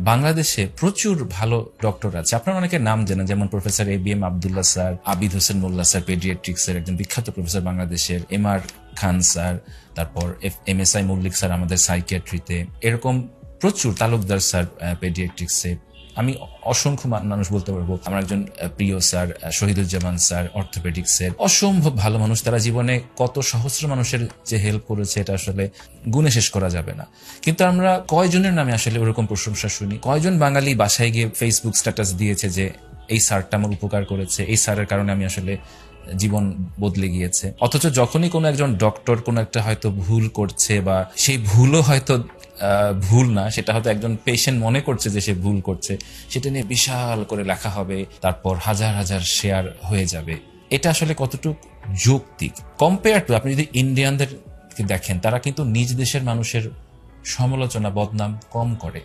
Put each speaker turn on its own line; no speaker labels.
বাংলাদেশে প্রচুর ভালো ডক্টর আছে, আপনার অনেকের নাম জানেন, যেমন professor ABM Abdullah sir, Abid Hossain Molla sir পেডিয়াট্রিক্সের একজন বিখ্যাত প্রফেসর বাংলাদেশের, MR খান স্যার, তারপর MSI মল্লিক স্যার আমাদের সাইকিয়াট্রিতে, এরকম প্রচুর, তালুকদার স্যার পেডিয়াট্রিক্সে। আমি অসংখ্য মানুষ বলতে পারবো, আমার একজন প্রিয় স্যার শহীদুজ্জামান স্যার অর্থোপেডিক্সের, অসম্ভব ভালো মানুষ। তারা জীবনে কত সহস্র মানুষের যে হেল্প করেছে এটা আসলে গুণে শেষ করা যাবে না। কিন্তু আমরা কয়জনের নামে আসলে ওরকম প্রশংসা শুনি? কয়জন বাঙালি বাসায় গিয়ে ফেসবুক স্ট্যাটাস দিয়েছে যে এই স্যারটা আমার উপকার করেছে, এই স্যারের কারণে আমি আসলে জীবন বদলে গিয়েছে? অথচ যখনই কোনো একজন ডক্টর কোনো একটা হয়তো ভুল করছে, বা সেই ভুলও হয়তো ভুল না, সেটা হয়তো একজন পেশেন্ট মনে করছে যে সে ভুল করছে, সেটা নিয়ে বিশাল করে লেখা হবে, তারপর হাজার হাজার শেয়ার হয়ে যাবে। এটা আসলে কতটুকু যৌক্তিক? কম্পেয়ার টু আপনি যদি ইন্ডিয়ানদের দেখেন, তারা কিন্তু নিজ দেশের মানুষের সমালোচনা, বদনাম কম করে।